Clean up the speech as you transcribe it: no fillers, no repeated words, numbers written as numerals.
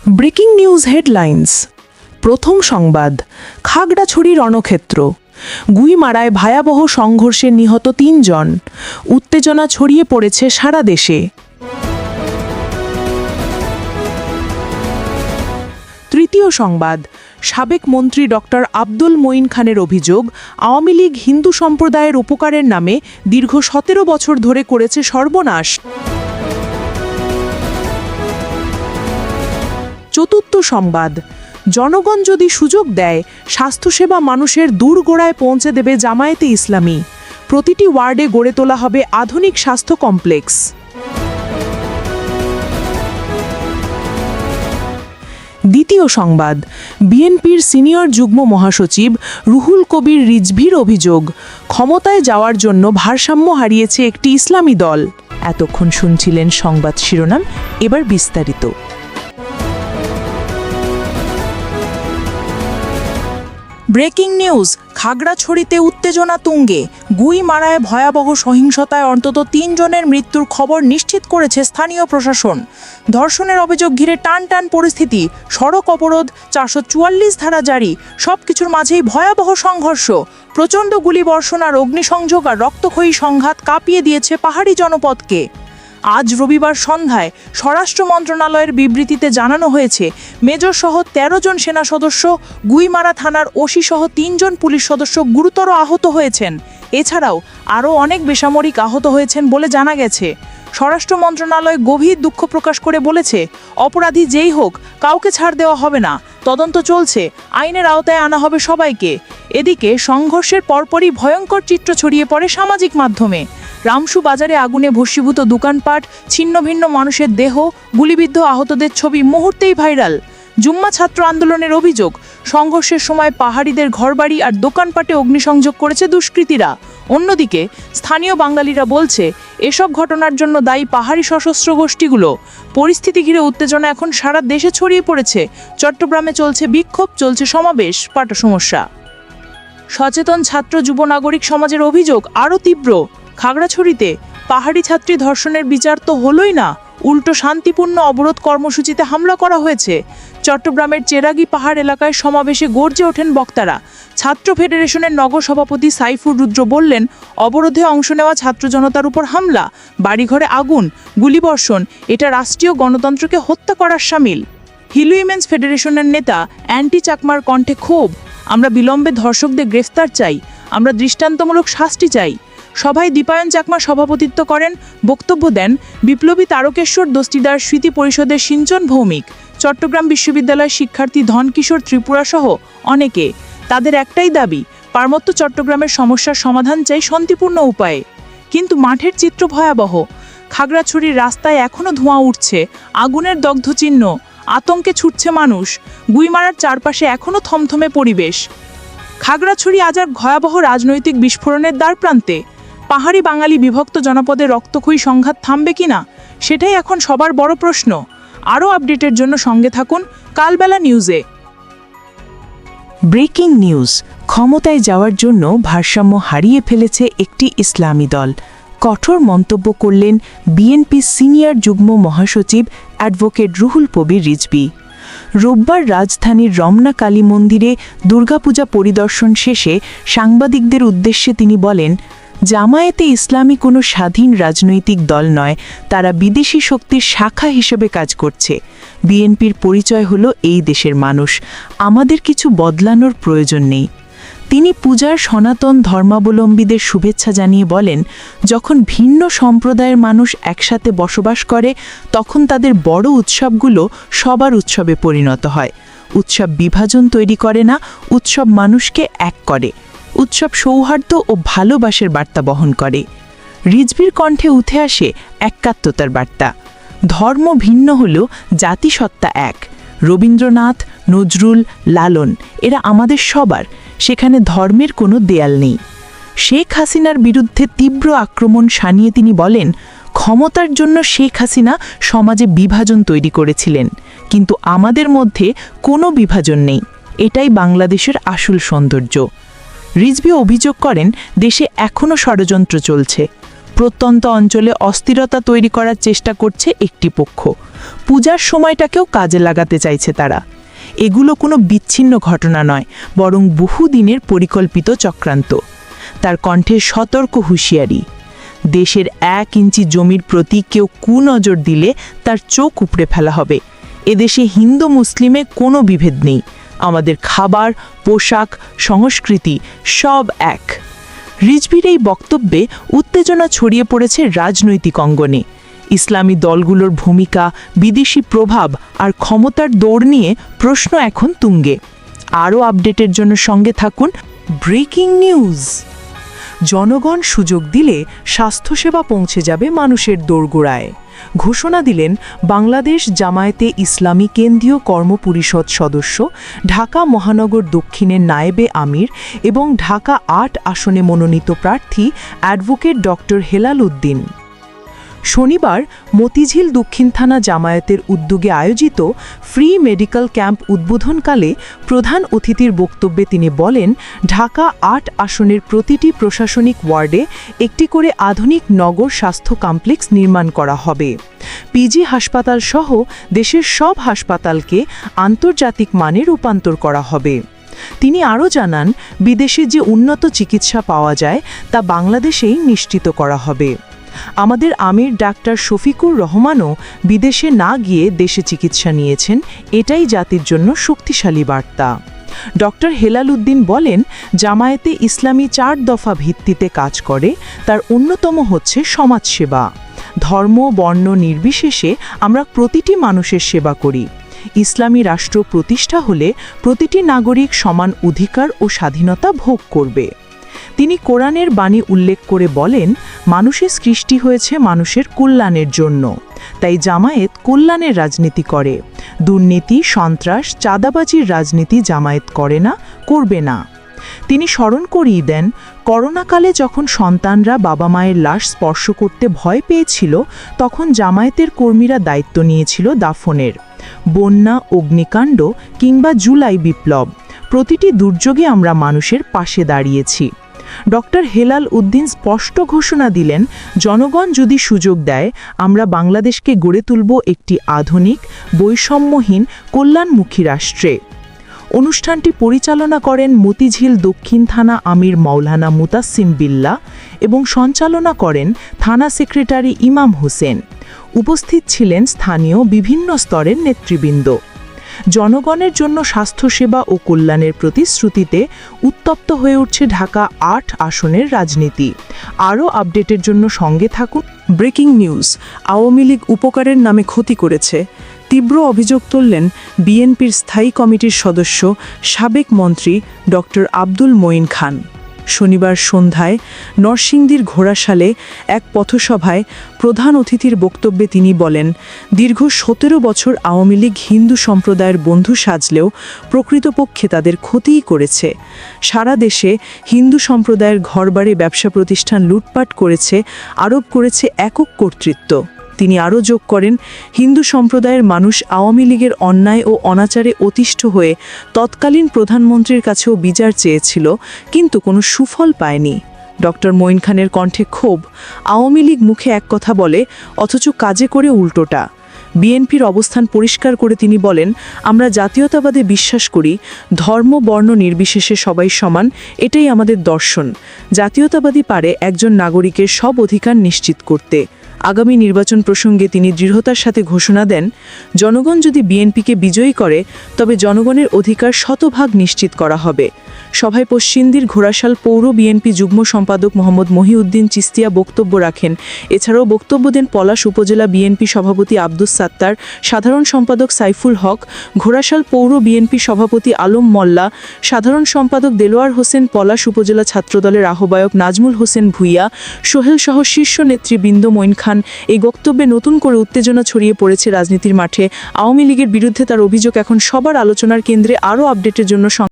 Breaking news headlines. প্রথম সংবাদ, খাগড়াছড়ি রণক্ষেত্র। গুইমারায় ভয়াবহ সংঘর্ষে নিহত ৩ জন। উত্তেজনা ছড়িয়ে পড়েছে সারা দেশে। তৃতীয় সংবাদ, সাবেক মন্ত্রী ডক্টর আব্দুল মঈন খানের অভিযোগ, আওয়ামী লীগ হিন্দু সম্প্রদায়ের উপকারের নামে দীর্ঘ ১৭ বছর ধরে করেছে সর্বনাশ। চতুর্থ সংবাদ, জনগণ যদি সুযোগ দেয়, স্বাস্থ্যসেবা মানুষের দূরগোড়ায় পৌঁছে দেবে জামায়াতে ইসলামী। প্রতিটি ওয়ার্ডে গড়ে তোলা হবে আধুনিক স্বাস্থ্য কমপ্লেক্স। দ্বিতীয় সংবাদ, বিএনপির সিনিয়র যুগ্ম মহাসচিব রুহুল কবির রিজভীর অভিযোগ, ক্ষমতায় যাওয়ার জন্য ভারসাম্য হারিয়েছে একটি ইসলামী দল। এতক্ষণ শুনছিলেন সংবাদ শিরোনাম, এবার বিস্তারিত। Breaking news. খাগড়াছড়িতে উত্তেজনা তুঙ্গে। গুইমারায় ভয়াবহ সহিংসতায় অন্তত ৩ জনের মৃত্যুর খবর নিশ্চিত করেছে স্থানীয় প্রশাসন। ধর্ষণের অভিযোগ ঘিরে টান পরিস্থিতি, সড়ক অবরোধ, ৪৪৪ ধারা জারি, সবকিছুর মাঝেই ভয়াবহ সংঘর্ষ। প্রচণ্ড গুলিবর্ষণ আর অগ্নিসংযোগ আর রক্তক্ষয়ী সংঘাত কাঁপিয়ে দিয়েছে পাহাড়ি জনপদকে। আজ রবিবার সন্ধ্যায় স্বরাষ্ট্র মন্ত্রণালয়ের বিবৃতিতে জানানো হয়েছে, মেজরসহ ১৩ জন সেনা সদস্য, গুইমারা থানার ওসি সহ ৩ জন পুলিশ সদস্য গুরুতর আহত হয়েছেন। এছাড়াও আরও অনেক বেসামরিক আহত হয়েছেন বলে জানা গেছে। স্বরাষ্ট্র মন্ত্রণালয় গভীর দুঃখ প্রকাশ করে বলেছে, অপরাধী যেই হোক, কাউকে ছাড় দেওয়া হবে না। তদন্ত চলছে, আইনের আওতায় আনা হবে সবাইকে। এদিকে সংঘর্ষের পরপরই ভয়ঙ্কর চিত্র ছড়িয়ে পড়ে সামাজিক মাধ্যমে। রামসু বাজারে আগুনে ভস্মীভূত দোকানপাট, ছিন্নভিন্ন মানুষের দেহ, গুলিবিদ্ধ আহতদের ছবি মুহূর্তেই ভাইরাল। জুম্মা ছাত্র আন্দোলনের অভিযোগ, সংঘর্ষের সময় পাহাড়িদের ঘরবাড়ি আর দোকানপাটে অগ্নিসংযোগ করেছে দুষ্কৃতীরা। অন্যদিকে স্থানীয় বাঙালিরা বলছে, এসব ঘটনার জন্য দায়ী পাহাড়ি সশস্ত্র গোষ্ঠীগুলো। পরিস্থিতি ঘিরে উত্তেজনা এখন সারা দেশে ছড়িয়ে পড়েছে। চট্টগ্রামে চলছে বিক্ষোভ, চলছে সমাবেশ, পাটা সমস্যা। সচেতন ছাত্র যুব নাগরিক সমাজের অভিযোগ আরও তীব্র। খাগড়াছড়িতে পাহাড়ি ছাত্রী ধর্ষণের বিচার তো হলোই না, উল্টো শান্তিপূর্ণ অবরোধ কর্মসূচিতে হামলা করা হয়েছে। চট্টগ্রামের চেরাগি পাহাড় এলাকায় সমাবেশে গর্জে ওঠেন বক্তারা। ছাত্র ফেডারেশনের নগর সভাপতি সাইফুর রুদ্র বললেন, অবরোধে অংশ নেওয়া ছাত্র জনতার উপর হামলা, বাড়িঘরে আগুন, গুলিবর্ষণ, এটা রাষ্ট্রীয় গণতন্ত্রকে হত্যা করার শামিল। হিলু উইমেন্স ফেডারেশনের নেতা অ্যান্টি চাকমার কণ্ঠে ক্ষোভ, আমরা বিলম্বে ধর্ষকদের গ্রেফতার চাই, আমরা দৃষ্টান্তমূলক শাস্তি চাই। সভায় দীপায়ন চাকমা সভাপতিত্ব করেন। বক্তব্য দেন বিপ্লবী তারকেশ্বর দস্তিদার স্মৃতি পরিষদের সিঞ্চন ভৌমিক। চট্টগ্রাম বিশ্ববিদ্যালয়ের শিক্ষার্থী ধনকিশোর ত্রিপুরা সহ অনেকে। তাদের একটাই দাবি, পার্বত্য চট্টগ্রামের সমস্যার সমাধান চাই শান্তিপূর্ণ উপায়ে। কিন্তু মাঠের চিত্র ভয়াবহ। খাগড়াছড়ির রাস্তায় এখনও ধোঁয়া উঠছে, আগুনের দগ্ধচিহ্ন, আতঙ্কে ছুটছে মানুষ। গুইমারার চারপাশে এখনও থমথমে পরিবেশ। খাগড়াছড়ি আজ আর ভয়াবহ রাজনৈতিক বিস্ফোরণের দ্বারপ্রান্তে। পাহাড়ি বাঙালি বিভক্ত জনপদে রক্তক্ষয়ী সংঘাত থামবে কিনা, সেটাই এখন সবার বড় প্রশ্ন। আরও আপডেটের জন্য সঙ্গে থাকুন কালবেলা নিউজে। Breaking news. ক্ষমতায় যাওয়ার জন্য ভারসাম্য হারিয়ে ফেলেছে একটি ইসলামী দল। কঠোর মন্তব্য করলেন বিএনপি সিনিয়র যুগ্ম মহাসচিব অ্যাডভোকেট রুহুল কবির রিজভী। রোববার রাজধানীর রমনা কালী মন্দিরে দুর্গাপূজা পরিদর্শন শেষে সাংবাদিকদের উদ্দেশ্যে তিনি বলেন, জামায়াতে ইসলামী কোনো স্বাধীন রাজনৈতিক দল নয়, তারা বিদেশি শক্তির শাখা হিসেবে কাজ করছে। বিএনপির পরিচয় হলো এই দেশের মানুষ, আমাদের কিছু বদলানোর প্রয়োজন নেই। তিনি পূজার সনাতন ধর্মাবলম্বীদের শুভেচ্ছা জানিয়ে বলেন, যখন ভিন্ন সম্প্রদায়ের মানুষ একসাথে বসবাস করে, তখন তাদের বড় উৎসবগুলো সবার উৎসবে পরিণত হয়। উৎসব বিভাজন তৈরি করে না, উৎসব মানুষকে এক করে। উৎসব সৌহার্দ্য ও ভালোবাসার বার্তা বহন করে। রিজভীর কণ্ঠে উঠে আসে একাত্মতার বার্তা। ধর্ম ভিন্ন হলেও জাতিসত্তা এক। রবীন্দ্রনাথ, নজরুল, লালন, এরা আমাদের সবার, সেখানে ধর্মের কোনো দেয়াল নেই। শেখ হাসিনার বিরুদ্ধে তীব্র আক্রমণ শানিয়ে তিনি বলেন, ক্ষমতার জন্য শেখ হাসিনা সমাজে বিভাজন তৈরি করেছিলেন, কিন্তু আমাদের মধ্যে কোনো বিভাজন নেই। এটাই বাংলাদেশের আসল সৌন্দর্য। রিজভী অভিযোগ করেন, দেশে এখনও ষড়যন্ত্র চলছে। প্রত্যন্ত অঞ্চলে অস্থিরতা তৈরি করার চেষ্টা করছে একটি পক্ষ। পূজার সময়টাকেও কাজে লাগাতে চাইছে তারা। এগুলো কোনো বিচ্ছিন্ন ঘটনা নয়, বরং বহুদিনের পরিকল্পিত চক্রান্ত। তার কণ্ঠে সতর্ক হুঁশিয়ারি। দেশের 1 ইঞ্চি জমির প্রতি কেউ কুনজর দিলে তার চোখ উপড়ে ফেলা হবে। এদেশে হিন্দু মুসলিমে কোনো বিভেদ নেই। আমাদের খাবার, পোশাক, সংস্কৃতি সব এক। রিজভির এই বক্তব্যে উত্তেজনা ছড়িয়ে পড়েছে রাজনৈতিক অঙ্গনে। ইসলামী দলগুলোর ভূমিকা, বিদেশি প্রভাব আর ক্ষমতার দৌড় নিয়ে প্রশ্ন এখন তুঙ্গে। আরও আপডেটের জন্য সঙ্গে থাকুন ব্রেকিং নিউজ। জনগণ সুযোগ দিলে স্বাস্থ্যসেবা পৌঁছে যাবে মানুষের দোরগোড়ায়, ঘোষণা দিলেন বাংলাদেশ জামায়াতে ইসলামী কেন্দ্রীয় কর্মপরিষদ সদস্য, ঢাকা মহানগর দক্ষিণের নায়েবে আমির এবং ঢাকা ৮ আসনে মনোনীত প্রার্থী অ্যাডভোকেট ডক্টর হেলাল উদ্দিন। শনিবার মতিঝিল দক্ষিণ থানা জামায়াতের উদ্যোগে আয়োজিত ফ্রি মেডিকেল ক্যাম্প উদ্বোধনকালে প্রধান অতিথির বক্তব্যে তিনি বলেন, ঢাকা ৮ আসনের প্রতিটি প্রশাসনিক ওয়ার্ডে একটি করে আধুনিক নগর স্বাস্থ্য কমপ্লেক্স নির্মাণ করা হবে। পিজি হাসপাতাল সহ দেশের সব হাসপাতালকে আন্তর্জাতিক মানে রূপান্তর করা হবে। তিনি আরও জানান, বিদেশে যে উন্নত চিকিৎসা পাওয়া যায় তা বাংলাদেশেই নিশ্চিত করা হবে। আমাদের আমির ডাক্তার শফিকুর রহমানও বিদেশে না গিয়ে দেশে চিকিৎসা নিয়েছেন, এটাই জাতির জন্য শক্তিশালী বার্তা। ডক্টর হেলাল উদ্দিন বলেন, জামায়াতে ইসলামী 4 দফা ভিত্তিতে কাজ করে, তার অন্যতম হচ্ছে সমাজসেবা। ধর্ম, বর্ণ নির্বিশেষে আমরা প্রতিটি মানুষের সেবা করি। ইসলামী রাষ্ট্র প্রতিষ্ঠা হলে প্রতিটি নাগরিক সমান অধিকার ও স্বাধীনতা ভোগ করবে। তিনি কোরআনের বাণী উল্লেখ করে বলেন, মানুষের সৃষ্টি হয়েছে মানুষের কল্যাণের জন্য, তাই জামায়াত কল্যাণের রাজনীতি করে। দুর্নীতি, সন্ত্রাস, চাঁদাবাজির রাজনীতি জামায়াত করে না, করবে না। তিনি স্মরণ করিয়ে দেন, করোনাকালে যখন সন্তানরা বাবা মায়ের লাশ স্পর্শ করতে ভয় পেয়েছিল, তখন জামায়াতের কর্মীরা দায়িত্ব নিয়েছিল দাফনের। বন্যা, অগ্নিকাণ্ড কিংবা জুলাই বিপ্লব, প্রতিটি দুর্যোগে আমরা মানুষের পাশে দাঁড়িয়েছি। ডক্টর হেলাল উদ্দিন স্পষ্ট ঘোষণা দিলেন, জনগণ যদি সুযোগ দেয়, আমরা বাংলাদেশকে গড়ে তুলব একটি আধুনিক, বৈষম্যহীন, কল্যাণমুখী রাষ্ট্রে। অনুষ্ঠানটি পরিচালনা করেন মতিঝিল দক্ষিণ থানা আমির মাওলানা মুতাসিম বিল্লাহ এবং সঞ্চালনা করেন থানা সেক্রেটারি ইমাম হোসেন। উপস্থিত ছিলেন স্থানীয় বিভিন্ন স্তরের নেতৃবৃন্দ। জনগণের জন্য স্বাস্থ্যসেবা ও কল্যাণের প্রতিশ্রুতিতে উত্তপ্ত হয়ে উঠছে ঢাকা ৮ আসনের রাজনীতি। আরও আপডেটের জন্য সঙ্গে থাকুন ব্রেকিং নিউজ। আওয়ামী লীগ উপকারের নামে ক্ষতি করেছে, তীব্র অভিযোগ তুললেন বিএনপির স্থায়ী কমিটির সদস্য, সাবেক মন্ত্রী ডক্টর আব্দুল মঈন খান। শনিবার সন্ধ্যায় নরসিংদীর ঘোড়াশালে এক পথসভায় প্রধান অতিথির বক্তব্যে তিনি বলেন, দীর্ঘ 17 বছর আওয়ামী লীগ হিন্দু সম্প্রদায়ের বন্ধু সাজলেও প্রকৃতপক্ষে তাদের ক্ষতিই করেছে। সারা দেশে হিন্দু সম্প্রদায়ের ঘরবাড়ি, ব্যবসা প্রতিষ্ঠান লুটপাট করেছে, আরোপ করেছে একক কর্তৃত্ব। তিনি আরও যোগ করেন, হিন্দু সম্প্রদায়ের মানুষ আওয়ামী লীগের অন্যায় ও অনাচারে অতিষ্ঠ হয়ে তৎকালীন প্রধানমন্ত্রীর কাছেও বিচার চেয়েছিল, কিন্তু কোনো সুফল পায়নি। ডক্টর মঈন খানের কণ্ঠে ক্ষোভ। আওয়ামী লীগ মুখে এক কথা বলে, অথচ কাজে করে উল্টোটা। বিএনপির অবস্থান পরিষ্কার করে তিনি বলেন, আমরা জাতীয়তাবাদে বিশ্বাস করি, ধর্ম, বর্ণ নির্বিশেষে সবাই সমান, এটাই আমাদের দর্শন। জাতীয়তাবাদী পারে একজন নাগরিকের সব অধিকার নিশ্চিত করতে। আগামী নির্বাচন প্রসঙ্গে তিনি দৃঢ়তার সাথে ঘোষণা দেন, জনগণ যদি বিএনপিকে বিজয়ী করে, তবে জনগণের অধিকার শতভাগ নিশ্চিত করা হবে। সভায় পশ্চিমদির ঘোড়াশাল পৌর বিএনপি যুগ্ম সম্পাদক মোহাম্মদ মহিউদ্দিন চিস্তিয়া বক্তব্য রাখেন। এছাড়াও বক্তব্য দেন পলাশ উপজেলা বিএনপি সভাপতি আব্দুস সাত্তার, সাধারণ সম্পাদক সাইফুল হক, ঘোড়াশাল পৌর বিএনপি সভাপতি আলম মোল্লা, সাধারণ সম্পাদক দেলোয়ার হোসেন, পলাশ উপজেলা ছাত্রদলের আহ্বায়ক নাজমুল হোসেন ভুইয়া, সোহেল সহ শীর্ষ নেতৃবৃন্দ। মঈন খান এই বক্তব্যে নতুন করে উত্তেজনা ছড়িয়ে পড়েছে রাজনীতির মাঠে। আওয়ামী লীগের বিরুদ্ধে তার অভিযোগ এখন সবার আলোচনার কেন্দ্রে। আরও আপডেটের জন্য